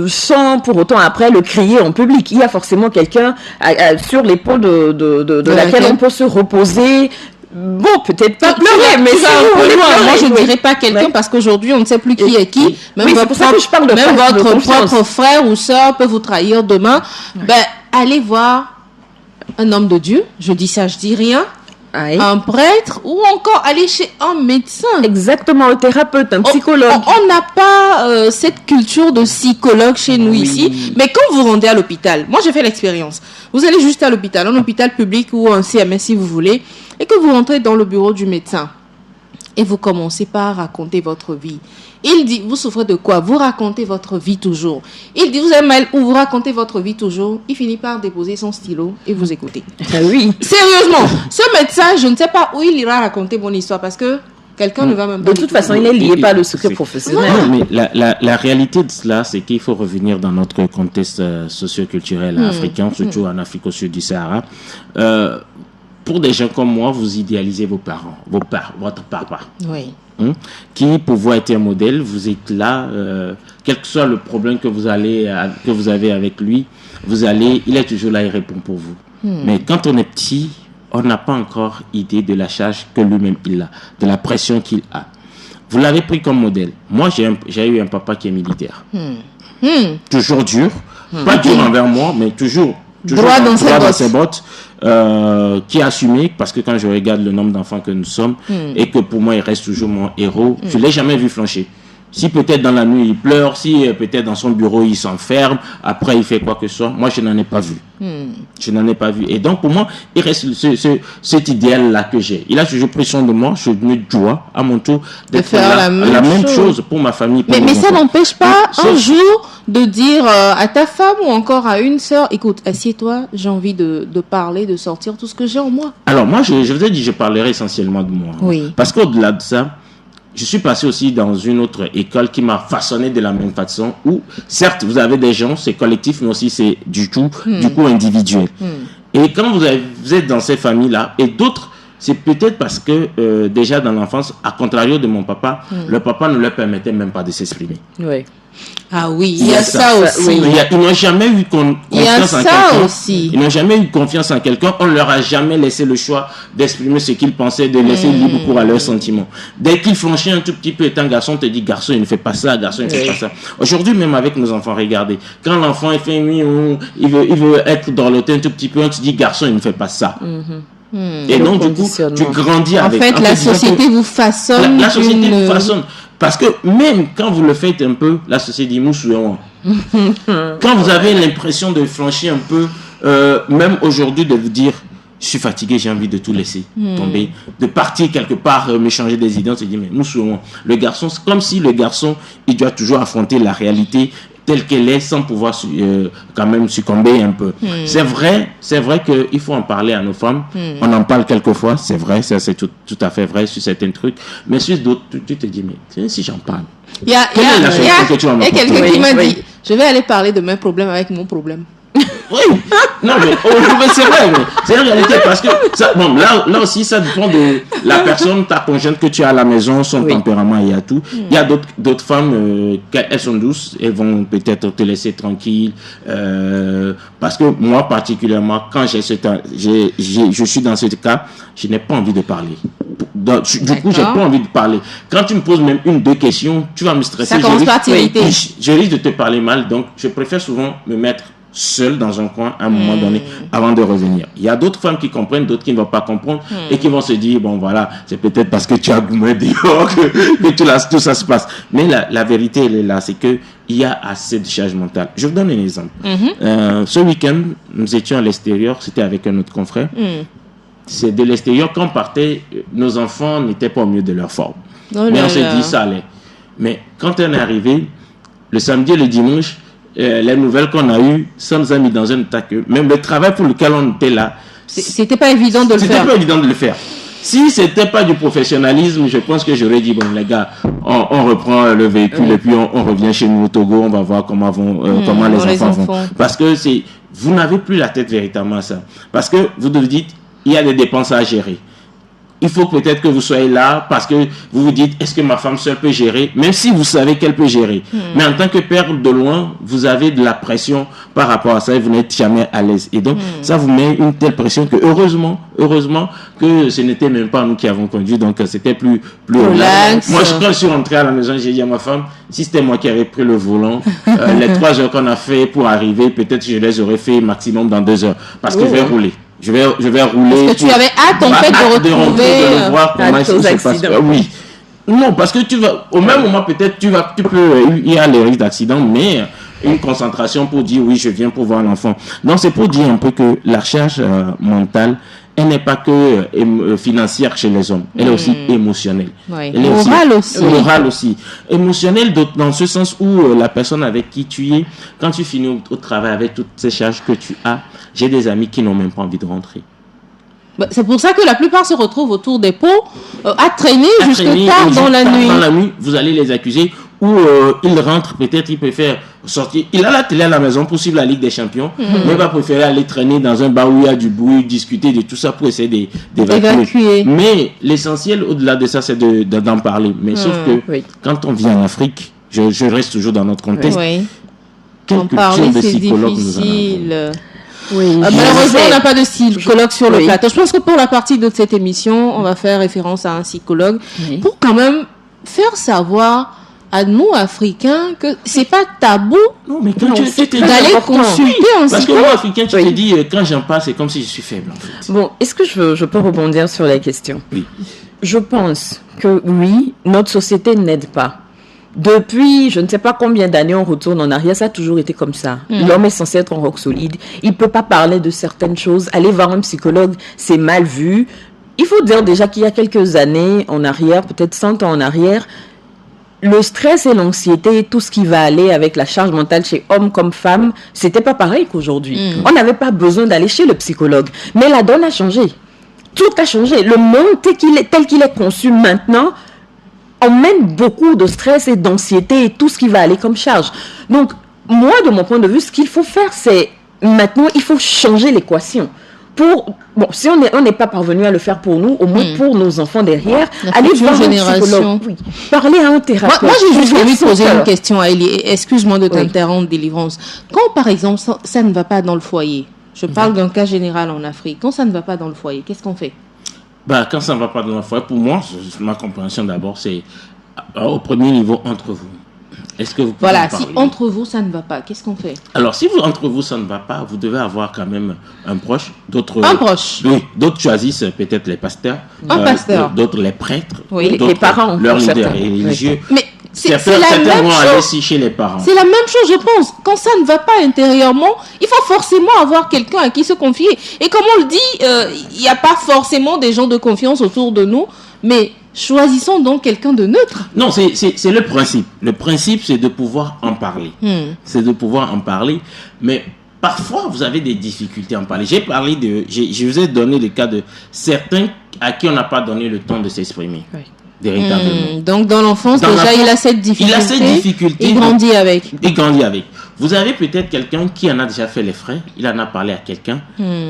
sans pour autant après le crier en public. Il y a forcément quelqu'un sur l'épaule de laquelle on peut se reposer, Bon, peut-être pas Ça, pleurer, mais ça si un vous peu voulez loin. pleurer, Moi, je ne oui. dirais pas quelqu'un Ouais. parce qu'aujourd'hui, on ne sait plus qui est qui. Même Oui, c'est votre, pour ça que je parle de même face, de votre confiance. propre frère ou sœur peut vous trahir demain. Ben, allez voir un homme de Dieu. Je dis ça, je dis rien. Aïe. Un prêtre ou encore aller chez un médecin. Exactement, un thérapeute, un psychologue. On n'a pas cette culture de psychologue chez nous ici. Mais quand vous rendez à l'hôpital, moi j'ai fait l'expérience. Vous allez juste à l'hôpital, un hôpital public ou un CMS si vous voulez, et que vous rentrez dans le bureau du médecin et vous commencez par raconter votre vie. Il dit, vous souffrez de quoi? Vous racontez votre vie toujours. Il dit, vous avez mal ou vous racontez votre vie toujours. Il finit par déposer son stylo et vous écoutez. Ah oui. Sérieusement, ce médecin, je ne sais pas où il ira raconter mon histoire parce que quelqu'un ne va même pas. De toute façon, il est lié par le secret C'est- professionnel. Non, mais la réalité de cela, c'est qu'il faut revenir dans notre contexte socio-culturel africain, surtout en Afrique au sud du Sahara. Pour des gens comme moi, vous idéalisez vos parents, votre papa, Oui. qui pour vous être un modèle. Vous êtes là, quel que soit le problème que vous avez avec lui, il est toujours là, il répond pour vous. Mais quand on est petit, on n'a pas encore idée de la charge que lui-même il a, de la pression qu'il a. Vous l'avez pris comme modèle. Moi, j'ai eu un papa qui est militaire. Toujours dur, pas dur envers moi, mais toujours Droit dans ses bottes, qui a assumé, parce que quand je regarde le nombre d'enfants que nous sommes, et que pour moi il reste toujours mon héros, je ne l'ai jamais vu flancher. Si peut-être dans la nuit il pleure, si peut-être dans son bureau il s'enferme, après il fait quoi que ce soit, moi je n'en ai pas vu. Je n'en ai pas vu. Et donc pour moi, il reste cet idéal-là que j'ai. Il a toujours pris soin de moi, je me dois à mon tour d'être faire là, la même chose pour ma famille. Pour Mais mes ça enfants. n'empêche pas Sauf- un jour de dire à ta femme ou encore à une sœur, écoute, assieds-toi, j'ai envie de parler, de sortir tout ce que j'ai en moi. Alors moi, je vous ai dit, je parlerai essentiellement de moi. Oui. Parce qu'au-delà de ça, je suis passé aussi dans une autre école qui m'a façonné de la même façon, où certes, vous avez des gens, c'est collectif, mais aussi c'est du coup individuel. Et quand vous êtes dans ces familles-là, et d'autres, c'est peut-être parce que déjà dans l'enfance, à contrario de mon papa, le papa ne leur permettait même pas de s'exprimer. Oui. Ah oui, il y a ça aussi. oui. Ils n'ont jamais eu Il y a confiance en ça quelqu'un. aussi. Ils n'ont jamais eu confiance en quelqu'un. On leur a jamais laissé le choix d'exprimer ce qu'ils pensaient, de laisser libre cours à leurs sentiments. Dès qu'ils franchissent un tout petit peu, étant garçon, on te dit garçon, il ne fait pas ça, garçon, il ne fait pas ça. Aujourd'hui, même avec nos enfants, regardez, quand l'enfant il fait il veut être dans l'hôtel un tout petit peu, on te dit garçon, il ne fait pas ça. Et donc, du coup, tu grandis En avec. fait, en la te disant que- société vous façonne. la société vous façonne. Parce que même quand vous le faites un peu, la société dit moussouéon. Quand vous avez l'impression de flancher un peu, même aujourd'hui de vous dire, je suis fatigué, j'ai envie de tout laisser tomber, de partir quelque part, me changer des idées, on se dit, mais moussouéon. Le garçon, c'est comme si le garçon, il doit toujours affronter la réalité telle qu'elle est sans pouvoir quand même succomber un peu. C'est vrai qu'il faut en parler à nos femmes. On en parle quelquefois, c'est vrai, ça c'est tout à fait vrai sur certains trucs. Mais sur d'autres, tu te dis, mais si j'en parle. Il y a quelqu'un Oui, qui m'a oui. dit, je vais aller parler de mes problèmes avec mon problème. Oui, non mais c'est vrai, mais c'est la réalité parce que ça, bon, là aussi ça dépend de la personne, ta conjointe que tu as à la maison, son tempérament et à tout. Il y a d'autres femmes, elles sont douces, elles vont peut-être te laisser tranquille, parce que moi particulièrement quand je suis dans ce cas, je n'ai pas envie de parler. Du coup, j'ai pas envie de parler. Quand tu me poses même 1-2 questions, tu vas me stresser. Ça commence par t'irriter. Je risque de te parler mal, donc je préfère souvent me mettre seul dans un coin à un moment donné avant de revenir. Il y a d'autres femmes qui comprennent, d'autres qui ne vont pas comprendre et qui vont se dire, bon voilà, c'est peut-être parce que tu as goumé dehors que tout ça se passe. Mais la vérité, elle est là, c'est qu'il y a assez de charge mentale. Je vous donne un exemple. Ce week-end, nous étions à l'extérieur, c'était avec un autre confrère. C'est de l'extérieur, quand on partait, nos enfants n'étaient pas au mieux de leur forme. Mais on s'est dit, ça allait. Mais quand on est arrivé, le samedi et le dimanche, les nouvelles qu'on a eues, ça nous a mis dans un état que même le travail pour lequel on était là, c'était pas évident de le faire. C'était pas évident de le faire. Si c'était pas du professionnalisme, je pense que j'aurais dit, bon les gars, on reprend le véhicule et puis on revient chez nous au Togo, on va voir comment les enfants vont. Parce que vous n'avez plus la tête véritablement à ça. Parce que vous vous dites, il y a des dépenses à gérer. il faut peut-être que vous soyez là parce que vous vous dites, est-ce que ma femme seule peut gérer? Même si vous savez qu'elle peut gérer. Mais en tant que père de loin, vous avez de la pression par rapport à ça et vous n'êtes jamais à l'aise. Et donc, ça vous met une telle pression que heureusement que ce n'était même pas nous qui avons conduit. Donc, c'était plus relax. Moi, quand je suis rentré à la maison, j'ai dit à ma femme, si c'était moi qui avais pris le volant, les 3 heures qu'on a fait pour arriver, peut-être que je les aurais fait maximum dans 2 heures. Parce que je vais rouler. Je vais rouler. Parce que tu avais hâte en fait de le voir comment ça se passe. Oui. Non, parce que tu vas, au même moment peut-être tu peux il y a les risques d'accident, mais une concentration pour dire oui, je viens pour voir l'enfant. Donc c'est pour dire un peu que la charge mentale, elle n'est pas que financière chez les hommes, elle est aussi émotionnelle. Oui. Elle est Morale aussi. Émotionnelle dans ce sens où la personne avec qui tu es, quand tu finis au travail avec toutes ces charges que tu as, j'ai des amis qui n'ont même pas envie de rentrer. C'est pour ça que la plupart se retrouvent autour des pots à traîner jusque tard dans la nuit. Dans la nuit, vous allez les accuser ou ils rentrent, peut-être ils préfèrent sortir. Il a la télé à la maison pour suivre la Ligue des Champions, mais il va préférer aller traîner dans un bar où il y a du bruit, discuter de tout ça pour essayer d'évacuer. Mais l'essentiel au-delà de ça, c'est d'en parler. Mais sauf que quand on vit en Afrique, je reste toujours dans notre contexte, quelle culture de psychologue nous en avons? Malheureusement, on n'a pas de psychologue sur le plateau. Je pense que pour la partie de cette émission, on va faire référence à un psychologue pour quand même faire savoir à nous, Africains, que c'est pas tabou d'aller consulter un psychologue. Parce que moi, Africain, tu te dis, quand j'en parle, c'est comme si je suis faible, en fait. Bon, est-ce que je peux rebondir sur la question? Oui. Je pense que oui, notre société n'aide pas. Depuis, je ne sais pas combien d'années on retourne en arrière, ça a toujours été comme ça. L'homme est censé être en roc solide. Il ne peut pas parler de certaines choses. Aller voir un psychologue, c'est mal vu. Il faut dire déjà qu'il y a quelques années en arrière, peut-être 100 ans en arrière, le stress et l'anxiété, tout ce qui va aller avec la charge mentale chez hommes comme femmes, c'était pas pareil qu'aujourd'hui. On n'avait pas besoin d'aller chez le psychologue. Mais la donne a changé. Tout a changé. Le monde tel qu'il est conçu maintenant, emmène beaucoup de stress et d'anxiété et tout ce qui va aller comme charge. Donc, moi, de mon point de vue, ce qu'il faut faire, c'est maintenant, il faut changer l'équation. Si on n'est pas parvenu à le faire pour nous, au moins pour nos enfants derrière, aller voir un psychologue, parler à un thérapeute. Moi, j'ai juste envie de poser une question à Elie. Excuse-moi de t'interrompre, Délivrance. Quand, par exemple, ça ne va pas dans le foyer, je parle d'un cas général en Afrique, quand ça ne va pas dans le foyer, qu'est-ce qu'on fait? Quand ça ne va pas dans le foyer, pour moi, ma compréhension d'abord, c'est au premier niveau entre vous. Est-ce que vous pouvez en parler? Si entre vous ça ne va pas, qu'est-ce qu'on fait? Alors, si entre vous ça ne va pas, vous devez avoir quand même un proche. Un proche? Oui, d'autres choisissent peut-être les pasteurs. Un pasteur. D'autres les prêtres. Oui, les parents. Leurs leaders religieux. Mais c'est la même chose. Chez les parents. C'est la même chose, je pense. Quand ça ne va pas intérieurement, il faut forcément avoir quelqu'un à qui se confier. Et comme on le dit, il n'y a pas forcément des gens de confiance autour de nous, mais choisissons donc quelqu'un de neutre. Non, c'est le principe. Le principe, c'est de pouvoir en parler. C'est de pouvoir en parler. Mais parfois, vous avez des difficultés à en parler. Je vous ai donné le cas de certains à qui on n'a pas donné le temps de s'exprimer. Oui. Véritablement. Donc, dans l'enfance, déjà, il a cette difficulté. Il grandit avec. Vous avez peut-être quelqu'un qui en a déjà fait les frais, il en a parlé à quelqu'un,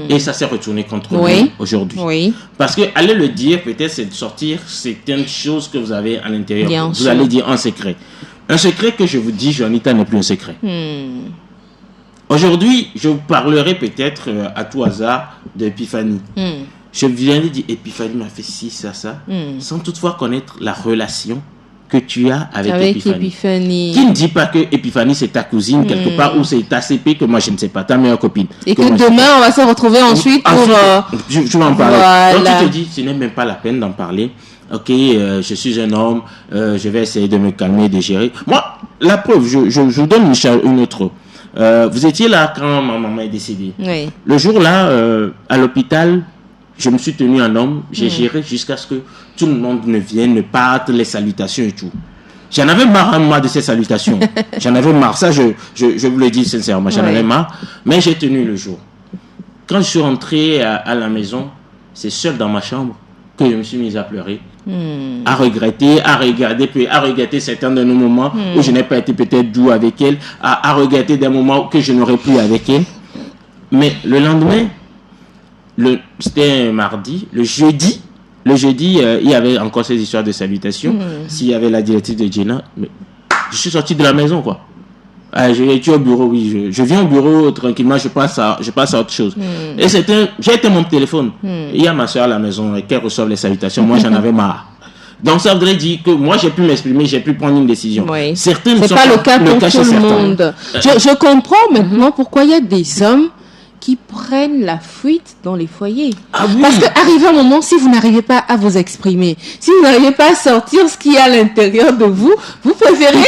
et ça s'est retourné contre lui aujourd'hui. Oui. Parce que aller le dire, peut-être, c'est de sortir certaines choses que vous avez à l'intérieur. Vous allez dire un secret. Un secret que je vous dis, Juanita, n'est plus un secret. Aujourd'hui, je vous parlerai peut-être à tout hasard d'Épiphanie. Je viens de dire, Épiphanie m'a fait ci, ça, sans toutefois connaître la relation que tu as avec Épiphanie. Qui ne dit pas que Épiphanie c'est ta cousine quelque part, ou c'est ta CP que moi je ne sais pas, ta meilleure copine. Et que demain on va se retrouver ensuite pour... Je vais en parler. Voilà. Donc tu te dis, ce n'est même pas la peine d'en parler. Ok, je suis un homme, je vais essayer de me calmer, de gérer. Moi, la preuve, je vous donne une autre. Vous étiez là quand ma maman est décédée. Oui. Le jour-là, à l'hôpital, je me suis tenu un homme, j'ai géré jusqu'à ce que tout le monde ne vienne, ne parte, les salutations et tout. J'en avais marre, moi, de ces salutations. J'en avais marre. Ça, je vous le dis sincèrement, j'en avais marre. Mais j'ai tenu le jour. Quand je suis rentré à la maison, c'est seul dans ma chambre que je me suis mis à pleurer, à regretter, à regretter certains de nos moments où je n'ai pas été peut-être doux avec elle, à regretter des moments que je n'aurais plus avec elle. Mais le lendemain, c'était un mardi, le jeudi, Le jeudi, il y avait encore ces histoires de salutations. S'il y avait la directive de Jenna, mais je suis sorti de la maison, quoi. Je suis au bureau, oui. Je viens au bureau tranquillement, je passe à autre chose. Et j'ai été mon téléphone. Il y a ma soeur à la maison qu'elle reçoit les salutations. Moi, j'en avais marre. Donc, ça voudrait dire que moi, j'ai pu m'exprimer, j'ai pu prendre une décision. Oui. Certains ne c'est sont pas le cas pour chez tout le certains. monde. Je comprends maintenant pourquoi il y a des hommes qui prennent la fuite dans les foyers. Ah oui. Parce qu'arrive un moment, si vous n'arrivez pas à vous exprimer, si vous n'arrivez pas à sortir ce qu'il y a à l'intérieur de vous, vous préférez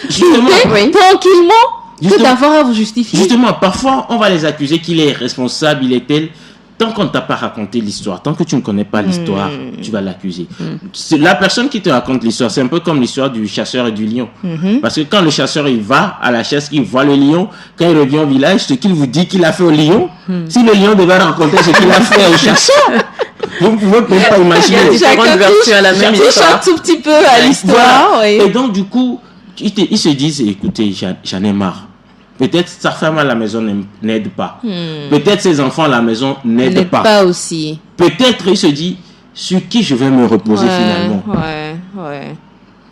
Justement, quitter tranquillement que Justement. d'avoir à vous justifier. Justement, parfois, on va les accuser qu'il est responsable, il est tel. Tant qu'on ne t'a pas raconté l'histoire, tant que tu ne connais pas l'histoire, tu vas l'accuser. C'est la personne qui te raconte l'histoire, c'est un peu comme l'histoire du chasseur et du lion. Parce que quand le chasseur il va à la chasse, il voit le lion, quand il revient au village, ce qu'il vous dit qu'il a fait au lion, si le lion devait raconter ce qu'il a fait au chasseur, vous ne pouvez même pas imaginer. Il y a différentes versions à la même touche histoire. un tout petit peu à l'histoire. Voilà. Oui. Et donc, du coup, ils se disent, écoutez, j'en ai marre. Peut-être sa femme à la maison n'aide pas. Peut-être ses enfants à la maison n'aident pas. aussi. Peut-être il se dit, sur qui je vais me reposer finalement. Ouais.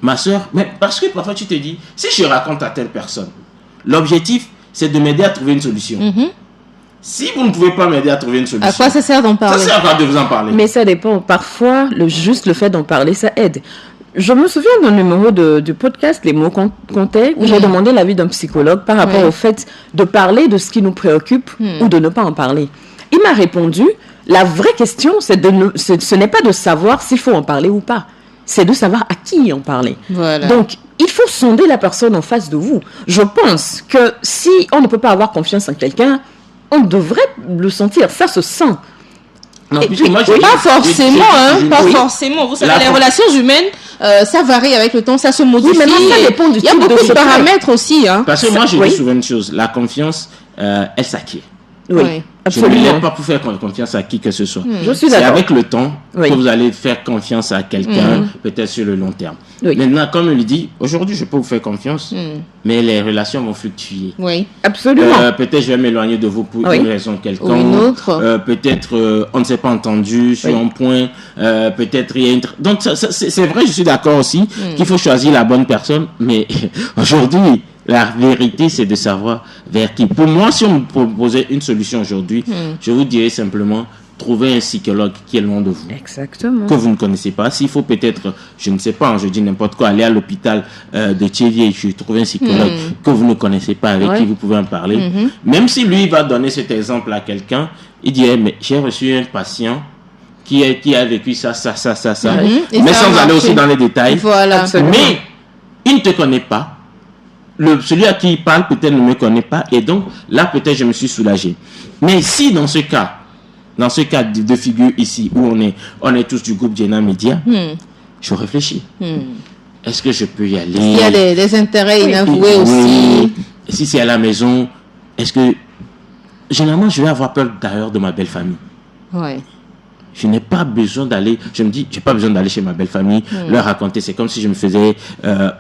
Ma soeur, mais parce que parfois tu te dis, si je raconte à telle personne, l'objectif, c'est de m'aider à trouver une solution. Si vous ne pouvez pas m'aider à trouver une solution, À quoi ça sert d'en ça parler? sert à quoi de vous en parler? Mais ça dépend. Parfois, juste le fait d'en parler, ça aide. Je me souviens d'un numéro du podcast Les mots comptaient où j'ai demandé l'avis d'un psychologue par rapport au fait de parler de ce qui nous préoccupe ou de ne pas en parler. Il m'a répondu, la vraie question, ce n'est pas de savoir s'il faut en parler ou pas. C'est de savoir à qui en parler. Voilà. Donc, il faut sonder la personne en face de vous. Je pense que si on ne peut pas avoir confiance en quelqu'un, on devrait le sentir. Ça se sent. Non, Et puisque puis, moi, Pas forcément, pas Oui. forcément. Vous savez, La les for- relations humaines, ça varie avec le temps, ça se modifie. mais maintenant, ça dépend du Il y a type de beaucoup de secret. paramètres aussi. Parce que moi, je Oui. dis souvent une chose, la confiance, elle s'acquiert. Oui, Ouais. Je ne l'ai absolument. pas pour faire confiance à qui que ce soit. Je suis C'est d'accord. avec le temps Oui. que vous allez faire confiance à quelqu'un, peut-être sur le long terme. Oui. Maintenant, comme il dit, aujourd'hui, je peux vous faire confiance, mais les relations vont fluctuer. Oui. Absolument. Peut-être je vais m'éloigner de vous pour Oui. une raison quelconque. Ou une autre. Peut-être on ne s'est pas entendu sur un point. Peut-être il y a une... Donc c'est vrai, je suis d'accord aussi qu'il faut choisir la bonne personne. Mais aujourd'hui, la vérité, c'est de savoir vers qui. Pour moi, si on me proposait une solution aujourd'hui, je vous dirais simplement, trouver un psychologue qui est loin de vous. Exactement. Que vous ne connaissez pas. S'il faut peut-être, je ne sais pas, je dis n'importe quoi, aller à l'hôpital de Thiévier, je trouve un psychologue que vous ne connaissez pas, avec qui vous pouvez en parler. Même si lui va donner cet exemple à quelqu'un, il dirait, mais j'ai reçu un patient qui a vécu ça. Et Mais ça sans a aller marché. aussi dans les détails. Voilà. Absolument. Mais il ne te connaît pas. Celui à qui il parle peut-être ne me connaît pas. Et donc, là, peut-être je me suis soulagé. Mais si dans ce cas de figure ici, où on est tous du groupe Jenna Media, je réfléchis. Est-ce que je peux y aller? Il y a des intérêts inavoués Oui. aussi. Si c'est à la maison, est-ce que... Généralement, je vais avoir peur d'ailleurs de ma belle famille. Ouais. Je n'ai pas besoin d'aller... Je me dis, j'ai pas besoin d'aller chez ma belle famille, leur raconter. C'est comme si je me faisais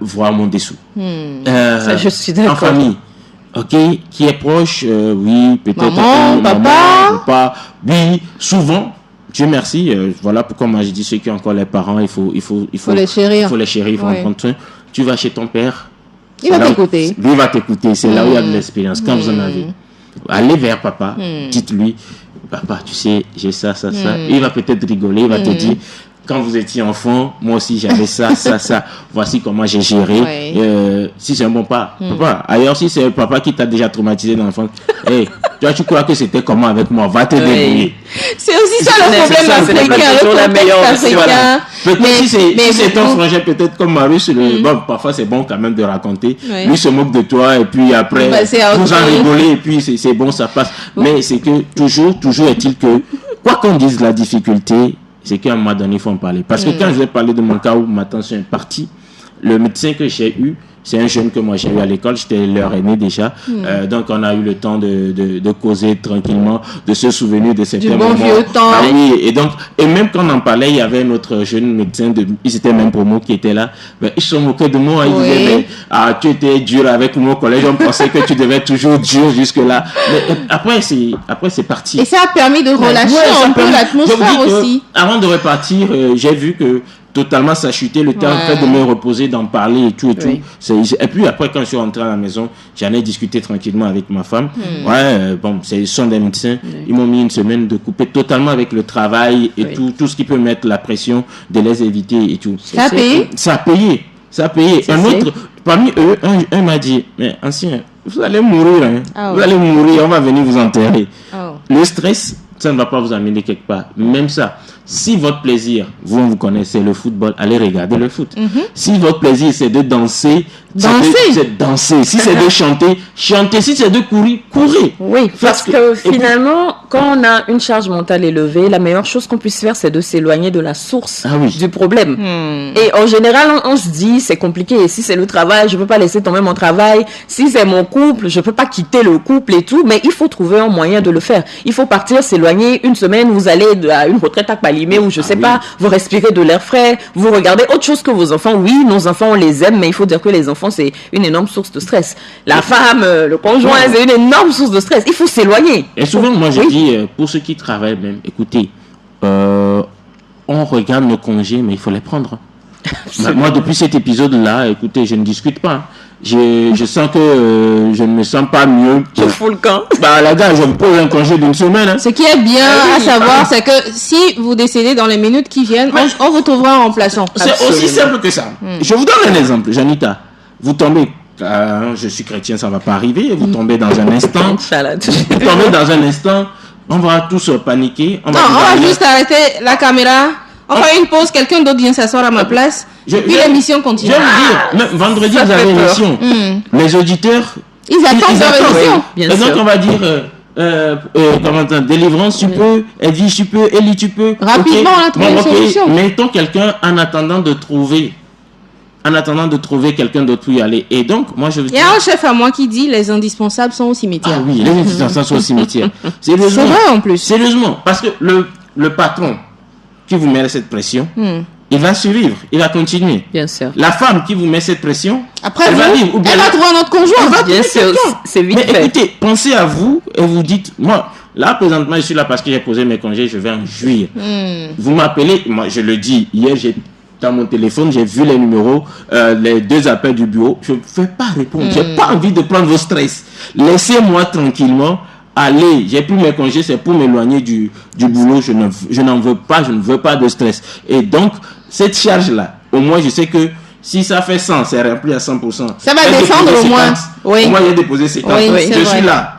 voir mon dessous. Ça, je suis d'accord. En famille. Ok, qui est proche, oui, peut-être Maman, papa. Oui, souvent, Dieu merci, voilà pourquoi moi je dis ceux qui ont encore les parents, il faut les chérir. Il faut les chérir, il faut en Ouais. prendre soin. Tu vas chez ton père. Il va c'est là où- t'écouter. Lui va t'écouter, c'est là où il y a de l'expérience. Quand vous en avez, allez vers papa, dites-lui, papa, tu sais, j'ai ça. Il va peut-être rigoler, il va te dire, quand vous étiez enfant, moi aussi j'avais ça. Voici comment j'ai géré. Ouais. Si c'est un bon papa. Ailleurs, si c'est un papa qui t'a déjà traumatisé dans l'enfance, hey, tu crois que c'était comment avec moi? Va te débrouiller. C'est aussi ça le C'est problème ça, ce n'est pas africain, toujours le la contexte meilleure option, africain. Voilà. Peut-être si c'est ton beaucoup- frangin, peut-être comme Marius, bon, parfois c'est bon quand même de raconter. Ouais. Lui se moque de toi et puis après, Bah, c'est à vous autre en chose. rigolez et puis c'est bon, ça passe. Mais c'est que toujours est-il que, quoi qu'on dise la difficulté, c'est qu'à un moment donné, il faut en parler. Parce que quand je vais parler de mon cas où ma tension est partie, le médecin que j'ai eu C'est un jeune que moi j'ai eu à l'école, j'étais leur aîné déjà. Donc on a eu le temps de causer tranquillement, de se souvenir de certains moments. Du bon vieux temps. Ah oui, et même quand on en parlait, il y avait un autre jeune médecin, ils étaient même promo qui était là. Ben, ils se moquaient de moi, ils disaient, tu étais dur avec mon collège, on pensait que tu devais être toujours dur jusque-là. Mais après c'est parti. Et ça a permis de relâcher un peu l'atmosphère aussi. Avant de repartir, j'ai vu que totalement ça chutait, le temps fait de me reposer, d'en parler et tout. Et puis après, quand je suis rentré à la maison, j'en ai discuté tranquillement avec ma femme. Ce sont des médecins, ils m'ont mis une semaine de couper totalement avec le travail et tout ce qui peut mettre la pression, de les éviter et tout. Ça a payé. Ça a payé. Un autre, parmi eux, un m'a dit, mais ancien, vous allez mourir, hein. Vous allez mourir, on va venir vous enterrer. Le stress, ça ne va pas vous amener quelque part. Même ça, si votre plaisir, vous connaissez le football, allez regarder le foot. Si votre plaisir, c'est de danser, c'est danser. Si c'est de chanter, chantez. Si c'est de courir, courez. Oui, parce que finalement, quand on a une charge mentale élevée, la meilleure chose qu'on puisse faire, c'est de s'éloigner de la source du problème. Et en général, on se dit, c'est compliqué. Si c'est le travail, je ne peux pas laisser tomber mon travail. Si c'est mon couple, je ne peux pas quitter le couple et tout. Mais il faut trouver un moyen de le faire. Il faut partir, s'éloigner une semaine. Vous allez à une retraite à Palimé ou je sais pas, vous respirez de l'air frais. Vous regardez autre chose que vos enfants. Oui, nos enfants, on les aime, mais il faut dire que les enfants, c'est une énorme source de stress. La femme, le conjoint, c'est une énorme source de stress. Il faut s'éloigner. Et souvent, moi, je dis, pour ceux qui travaillent même, écoutez, on regarde nos congés, mais il faut les prendre. Moi, depuis cet épisode-là, écoutez, je ne discute pas. Je sens que je ne me sens pas mieux. Je fous le camp. La gars, je me pose un congé d'une semaine. Ce qui est bien à savoir, c'est que si vous décédez dans les minutes qui viennent, on vous trouvera un remplaçant. C'est aussi simple que ça. Je vous donne un exemple, Janita. Vous tombez, je suis chrétien, ça ne va pas arriver. Vous tombez dans un instant. Vous tombez dans un instant. On va tous paniquer. On va juste arrêter la caméra. On fait une pause, quelqu'un d'autre vient s'asseoir à ma place. Puis l'émission continue. Je vais vous dire, même vendredi, vous avez une émission. Les auditeurs, ils attendent leur émission. Et donc, on va dire, délivrance, tu peux, Edwige, tu peux, Elie, tu peux. Rapidement, on a trouvé une solution. Mettons quelqu'un en attendant de trouver quelqu'un d'autre pour y aller. Et donc, moi, je veux dire... Il y a un chef à moi qui dit les indispensables sont au cimetière. Ah oui, les indispensables sont au cimetière. C'est vrai en plus. Sérieusement, parce que le patron qui vous met cette pression, il va survivre, il va continuer. Bien sûr. La femme qui vous met cette pression, après elle va vivre, elle va trouver un autre conjoint. Bien sûr, c'est vite fait. Mais écoutez, pensez à vous et vous dites, moi, là, présentement, je suis là parce que j'ai posé mes congés, je vais en jouir. Vous m'appelez, moi, je le dis, hier, dans mon téléphone, j'ai vu les numéros, les 2 appels du bureau. Je ne vais pas répondre. J'ai pas envie de prendre vos stress. Laissez-moi tranquillement. Allez, j'ai pris mes congés, c'est pour m'éloigner du boulot. Je n'en veux pas, je ne veux pas de stress. Et donc, cette charge-là, au moins, je sais que si ça fait 100, c'est rempli à 100%. Ça va descendre au moins. Au moins, j'ai déposé 50. Je suis là.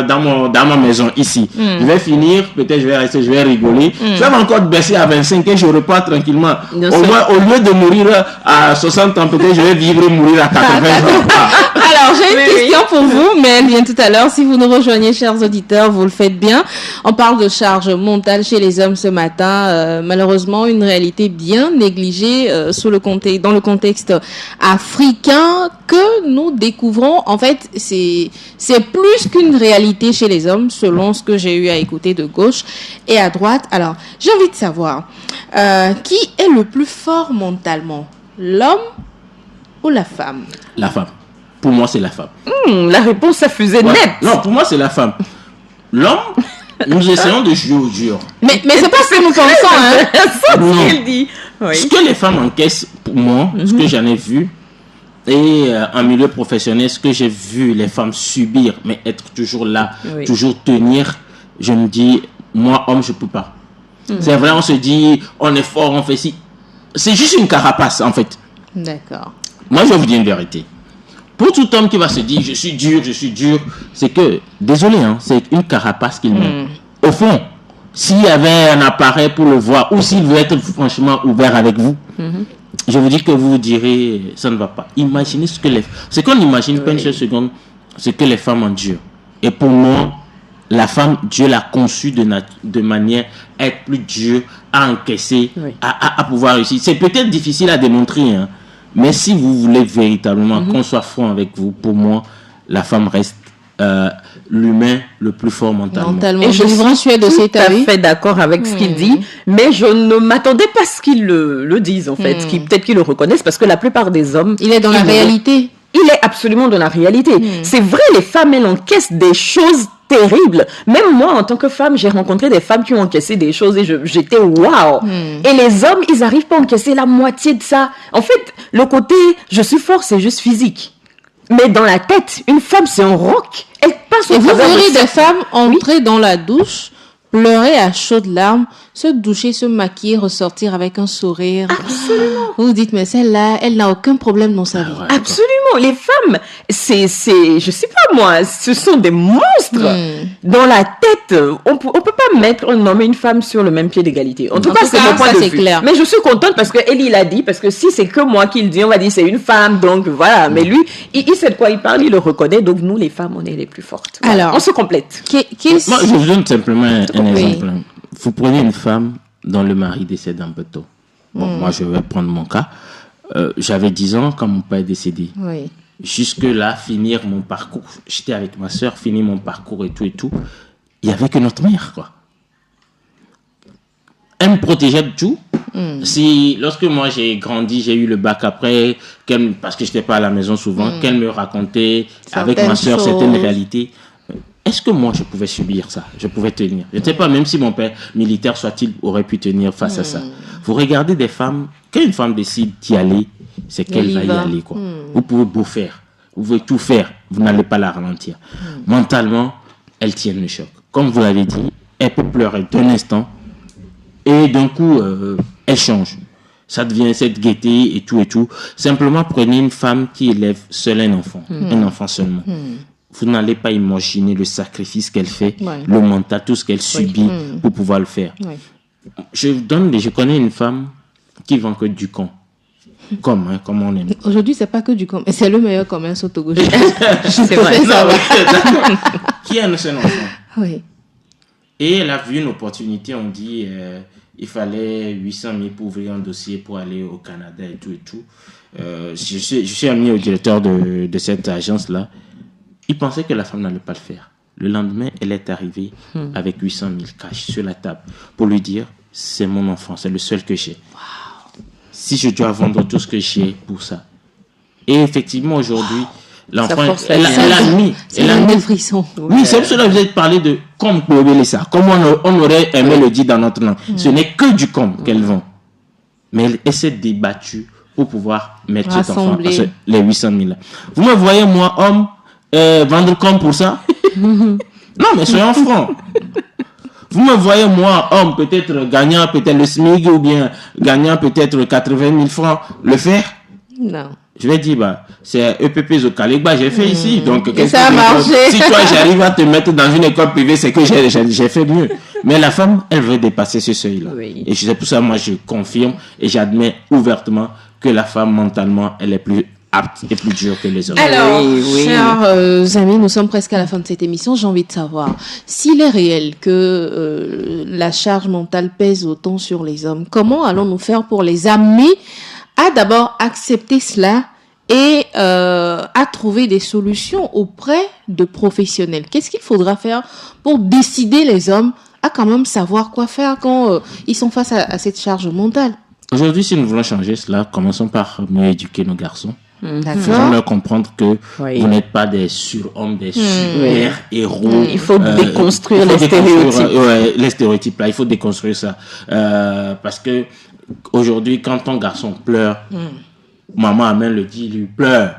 Dans ma maison ici. Je vais finir, peut-être je vais rester, je vais rigoler. Ça va encore baisser à 25 et je repars tranquillement. Au moins, au lieu de mourir à 60 ans, peut-être je vais vivre et mourir à 80 ans. Alors, j'ai une question pour vous, mais elle vient tout à l'heure. Si vous nous rejoignez, chers auditeurs, vous le faites bien. On parle de charge mentale chez les hommes ce matin. Malheureusement, une réalité bien négligée dans le contexte africain que nous découvrons. En fait, c'est plus qu'une réalité chez les hommes, selon ce que j'ai eu à écouter de gauche et à droite. Alors, j'ai envie de savoir, qui est le plus fort mentalement, l'homme ou la femme? La femme. Pour moi, c'est la femme. La réponse a fusé net. Non, pour moi, c'est la femme. L'homme, nous essayons de jouer au dur. Mais c'est pas ce que nous pensons, hein. Non. Ce que les femmes encaissent, pour moi, ce que j'en ai vu, et en milieu professionnel, ce que j'ai vu les femmes subir, mais être toujours là, toujours tenir, je me dis, moi, homme, je peux pas. C'est vrai, on se dit, on est fort, on fait ci. C'est juste une carapace, en fait. D'accord. Moi, je vais vous dire une vérité. Pour tout homme qui va se dire, je suis dur, c'est que, désolé, hein, c'est une carapace qu'il met. Au fond, s'il y avait un appareil pour le voir, ou s'il veut être franchement ouvert avec vous, je vous dis que vous direz, ça ne va pas. Imaginez ce qu'on n'imagine pas une seule seconde, ce que les femmes endurent. Et pour moi, la femme, Dieu l'a conçue de manière à être plus dure, à encaisser, à pouvoir réussir. C'est peut-être difficile à démontrer, hein, Mais si vous voulez véritablement qu'on soit franc avec vous, pour moi, la femme reste l'humain le plus fort mentalement. Et je suis tout à fait d'accord avec ce qu'il dit, mais je ne m'attendais pas à ce qu'il le dise, en fait. Peut-être qu'ils le reconnaissent, parce que la plupart des hommes... Il est dans la réalité. Il est absolument dans la réalité. C'est vrai, les femmes, elles encaissent des choses terribles. Même moi, en tant que femme, j'ai rencontré des femmes qui ont encaissé des choses et j'étais waouh. Et les hommes, ils n'arrivent pas à encaisser la moitié de ça. En fait, le côté je suis fort, c'est juste physique. Mais dans la tête, une femme, c'est un roc. Elle passe au travers. Et vous verrez des femmes entrer dans la douche, pleurer à chaudes larmes, se doucher, se maquiller, ressortir avec un sourire. Absolument. Vous vous dites, mais celle-là, elle n'a aucun problème dans sa vie. Ouais, absolument. Les femmes, c'est, je sais pas moi, ce sont des monstres. Dans la tête, on peut pas nommer une femme sur le même pied d'égalité. En tout cas, c'est mon point de vue. Clair. Mais je suis contente parce que Elie l'a dit, parce que si c'est que moi qui le dis, on va dire c'est une femme, donc voilà. Mais lui, il sait de quoi il parle, il le reconnaît. Donc nous, les femmes, on est les plus fortes. Voilà. Alors, on se complète. Moi, je vous donne simplement un exemple. Vous prenez une femme dont le mari décède un peu tôt. Bon, moi, je vais prendre mon cas. J'avais 10 ans quand mon père est décédé. Oui. Jusque-là, finir mon parcours. J'étais avec ma soeur, finir mon parcours et tout. Il n'y avait que notre mère, quoi. Elle me protégeait de tout. Lorsque moi j'ai grandi, j'ai eu le bac après, parce que je n'étais pas à la maison souvent, qu'elle me racontait avec ma soeur certaines réalités. Est-ce que moi je pouvais subir ça? Je pouvais tenir. Je ne sais pas, même si mon père militaire soit-il aurait pu tenir face à ça. Vous regardez des femmes, quand une femme décide d'y aller, c'est qu'elle va y aller, quoi. Vous pouvez beau faire, vous pouvez tout faire, vous n'allez pas la ralentir. Mentalement, elle tient le choc. Comme vous l'avez dit, elle peut pleurer d'un instant et d'un coup, elle change. Ça devient cette gaieté et tout. Simplement, prenez une femme qui élève seule un enfant seulement. Vous n'allez pas imaginer le sacrifice qu'elle fait, le mental, tout ce qu'elle subit pour pouvoir le faire. Je connais une femme qui vend que du con. Comme on aime. Aujourd'hui, c'est pas que du com, mais c'est le meilleur commerce au Togo. C'est vrai. Qui a un seul enfant. Oui. Et elle a vu une opportunité, on dit, il fallait 800 000 pour ouvrir un dossier pour aller au Canada et tout. Je suis amené au directeur de cette agence-là. Il pensait que la femme n'allait pas le faire. Le lendemain, elle est arrivée avec 800 000 cash sur la table pour lui dire, c'est mon enfant, c'est le seul que j'ai. Wow. Si je dois vendre tout ce que j'ai pour ça. Et effectivement, aujourd'hui, l'enfant, elle a mis. C'est un frisson. Oui, c'est pour cela que vous avez parlé de com pour révéler ça. Comme on aurait aimé le dire dans notre langue. Ce n'est que du com qu'elle vend. Mais elle s'est débattue pour pouvoir mettre cet enfant, les 800 000 là. Vous me voyez, moi, homme, vendre com pour ça? Non, mais soyons francs. Vous me voyez, moi, homme, peut-être gagnant peut-être le SMIC ou bien gagnant peut-être 80 000 francs, le faire? Non. Je vais dire, c'est EPP Zokalekba, j'ai fait ici. Donc, ça a marché. Si toi, j'arrive à te mettre dans une école privée, c'est que j'ai fait mieux. Mais la femme, elle veut dépasser ce seuil-là. Oui. Et c'est pour ça, moi, je confirme et j'admets ouvertement que la femme, mentalement, elle est plus apte et plus dure que les hommes. Alors, chers amis, nous sommes presque à la fin de cette émission. J'ai envie de savoir s'il est réel que la charge mentale pèse autant sur les hommes. Comment allons-nous faire pour les amener à d'abord accepter cela et à trouver des solutions auprès de professionnels? Qu'est-ce qu'il faudra faire pour décider les hommes à quand même savoir quoi faire quand ils sont face à cette charge mentale? Aujourd'hui, si nous voulons changer cela, commençons par mieux éduquer nos garçons. Faisons leur comprendre que vous n'êtes pas des surhommes, des super héros. Il faut déconstruire les stéréotypes. Les stéréotypes là, il faut déconstruire ça. Parce que aujourd'hui, quand ton garçon pleure, maman Amel le dit, il lui pleure.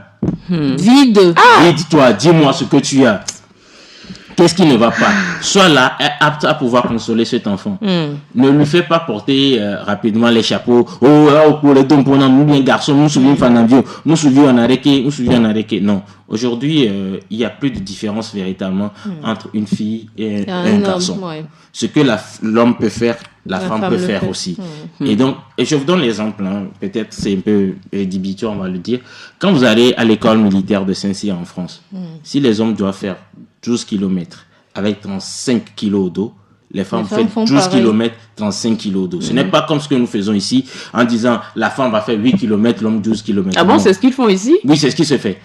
Vide. Vide-toi, dis-moi ce que tu as. Qu'est-ce qui ne va pas? Sois là, apte à pouvoir consoler cet enfant. Ne lui fais pas porter rapidement les chapeaux. Pour les dons, pour nous bien garçon, nous souviens fanavio, nous souviens en arrêté. Non. Aujourd'hui, il n'y a plus de différence véritablement entre une fille et un garçon. Ce que l'homme peut faire, la femme peut faire aussi. Et donc, je vous donne l'exemple, peut-être c'est un peu rédhibitoire, on va le dire. Quand vous allez à l'école militaire de Saint-Cyr en France, si les hommes doivent faire 12 km avec 35 kg au dos, les femmes femmes font font 12 pareil. km, 35 kg d'eau. Ce n'est pas comme ce que nous faisons ici, en disant la femme va faire 8 km, l'homme 12 km. Ah bon, c'est ce qu'ils font ici? Oui, c'est ce qui se fait.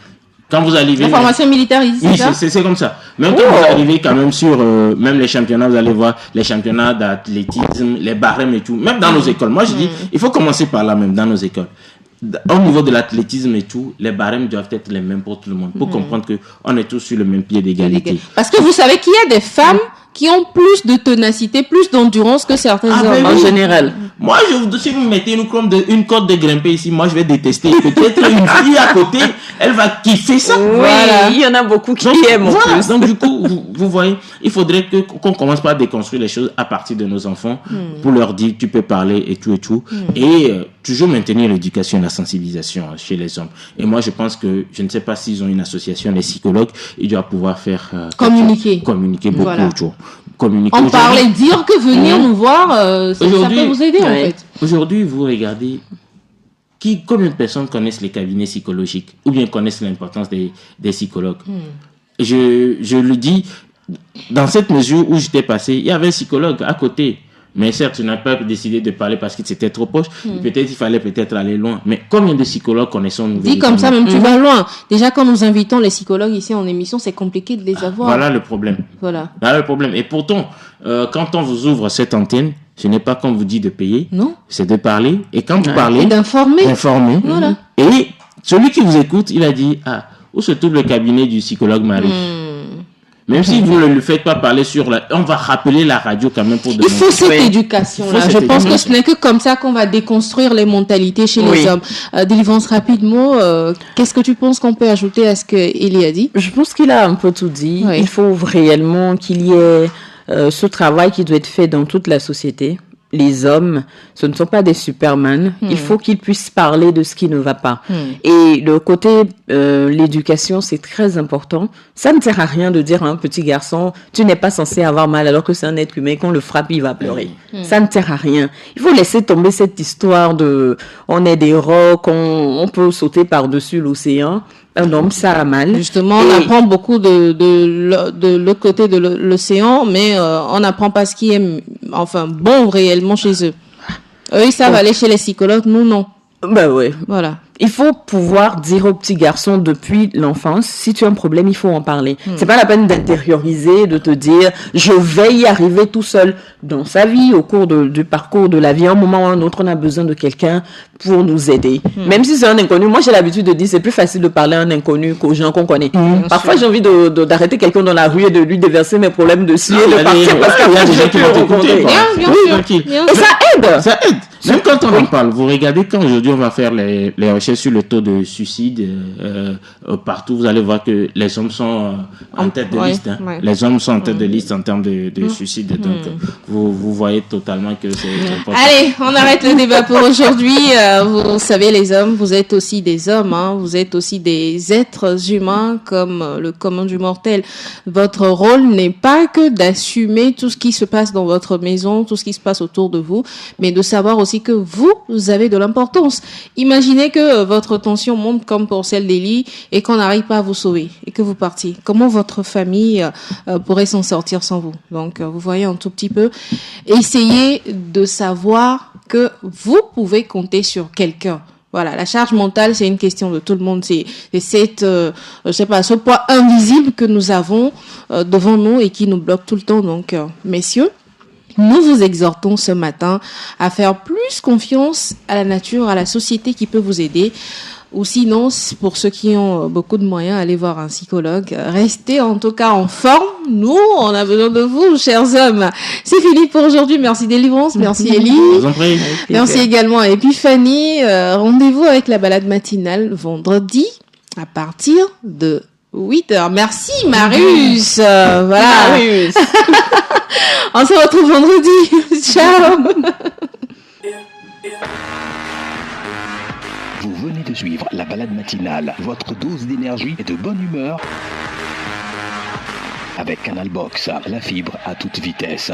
Quand vous arrivez... La formation militaire ici, Oui, c'est ça? c'est comme ça. Même quand vous arrivez quand même sur même les championnats, vous allez voir les championnats d'athlétisme, les barèmes et tout. Même dans nos écoles. Moi, je dis, il faut commencer par là même, dans nos écoles. Au niveau de l'athlétisme et tout, les barèmes doivent être les mêmes pour tout le monde. Pour comprendre qu'on est tous sur le même pied d'égalité. Parce que vous savez qu'il y a des femmes qui ont plus de ténacité, plus d'endurance que certains hommes. ben En oui. général. Moi, si vous me mettez une corde de grimper ici, moi, je vais détester. Peut-être une fille à côté, elle va kiffer ça. Oui, Voilà. il y en a beaucoup qui Donc, aiment en voilà. plus. Donc, du coup, vous voyez, il faudrait qu'on commence par déconstruire les choses à partir de nos enfants pour leur dire, tu peux parler et tout et tout. Et toujours maintenir l'éducation et la sensibilisation chez les hommes. Et moi, je pense que, je ne sais pas s'ils ont une association, les psychologues, ils doivent pouvoir faire... Communiquer. Communiquer beaucoup Voilà. autour. Communiquer. En Aujourd'hui- parler, dire que venir nous voir, ça Aujourd'hui, peut vous aider en ouais. fait. Aujourd'hui, vous regardez combien de personnes connaissent les cabinets psychologiques ou bien connaissent l'importance des psychologues. Je le dis, dans cette mesure où j'étais passé, il y avait un psychologue à côté. Mais certes, tu n'as pas décidé de parler parce que c'était trop proche. Peut-être il fallait aller loin. Mais combien de psychologues connaissons-nous? Dit comme ça, même tu vas loin. Déjà, quand nous invitons les psychologues ici en émission, c'est compliqué de les avoir. Voilà le problème. Voilà. Voilà le problème. Et pourtant, quand on vous ouvre cette antenne, ce n'est pas qu'on vous dit de payer, Non. c'est de parler. Et quand vous parlez, Et d'informer. d'informer. Voilà. Et celui qui vous écoute, il a dit, où se trouve le cabinet du psychologue Marie? Même si vous ne le faites pas parler on va rappeler la radio quand même pour Il demander. faut cette Oui. éducation-là. Il faut Je cette pense que éducation. ce n'est que comme ça qu'on va déconstruire les mentalités chez les Oui. hommes. Délivrance rapidement, qu'est-ce que tu penses qu'on peut ajouter à ce qu'Elie a dit? Je pense qu'il a un peu tout dit. Oui. Il faut réellement qu'il y ait ce travail qui doit être fait dans toute la société. Les hommes, ce ne sont pas des superman. Il faut qu'ils puissent parler de ce qui ne va pas. Et le côté l'éducation, c'est très important. Ça ne sert à rien de dire à un petit garçon, tu n'es pas censé avoir mal alors que c'est un être humain, qu'on le frappe, il va pleurer. Ça ne sert à rien. Il faut laisser tomber cette histoire de on est des rocs, on peut sauter par-dessus l'océan. Un homme, ça a mal. Justement, on Et- apprend beaucoup de l'autre côté de l'océan, mais on n'apprend pas ce qui est bon réellement chez eux. Eux, ils savent aller chez les psychologues, nous non. Ben ouais. Voilà. Il faut pouvoir dire aux petits garçons depuis l'enfance, si tu as un problème, il faut en parler. C'est pas la peine d'intérioriser, de te dire, je vais y arriver tout seul. Dans sa vie, au cours du parcours de la vie, à un moment ou à un autre, on a besoin de quelqu'un pour nous aider. Même si c'est un inconnu, moi j'ai l'habitude de dire, c'est plus facile de parler à un inconnu qu'aux gens qu'on connaît. Parfois, j'ai envie d'arrêter quelqu'un dans la rue et de lui déverser mes problèmes dessus et de partir parce il y a des que gens qui vont t'écouter. quoi. Bien Oui, sûr. tranquille. Bien Et ça aide. Ça aide. Même quand on en parle, vous regardez quand aujourd'hui on va faire les recherches sur le taux de suicide partout, vous allez voir que les hommes sont en tête de ouais, liste. Hein. ouais. Les hommes sont en tête de liste en termes de suicide. Donc vous voyez totalement que c'est important. Allez, on arrête le débat pour aujourd'hui. Vous savez, les hommes, vous êtes aussi des hommes, hein. Vous êtes aussi des êtres humains comme le commun du mortel. Votre rôle n'est pas que d'assumer tout ce qui se passe dans votre maison, tout ce qui se passe autour de vous, mais de savoir aussi que vous avez de l'importance. Imaginez que votre tension monte comme pour celle d'Elie et qu'on n'arrive pas à vous sauver et que vous partiez. Comment votre famille pourrait s'en sortir sans vous? Donc, vous voyez un tout petit peu. Essayez de savoir que vous pouvez compter sur quelqu'un. Voilà, la charge mentale, c'est une question de tout le monde. C'est cette, je sais pas, ce poids invisible que nous avons devant nous et qui nous bloque tout le temps. Donc, messieurs, nous vous exhortons ce matin à faire plus confiance à la nature, à la société qui peut vous aider. Ou sinon, pour ceux qui ont beaucoup de moyens, allez voir un psychologue. Restez en tout cas en forme. Nous, on a besoin de vous, chers hommes. C'est fini pour aujourd'hui. Merci Délivrance, merci Elie. Je vous en prie. Merci également à Épiphanie. Rendez-vous avec la balade matinale vendredi à partir de 8h. Merci Marius. Voilà. Marius. On se retrouve vendredi. Ciao. Vous venez de suivre la balade matinale, votre dose d'énergie et de bonne humeur avec Canal Box, la fibre à toute vitesse.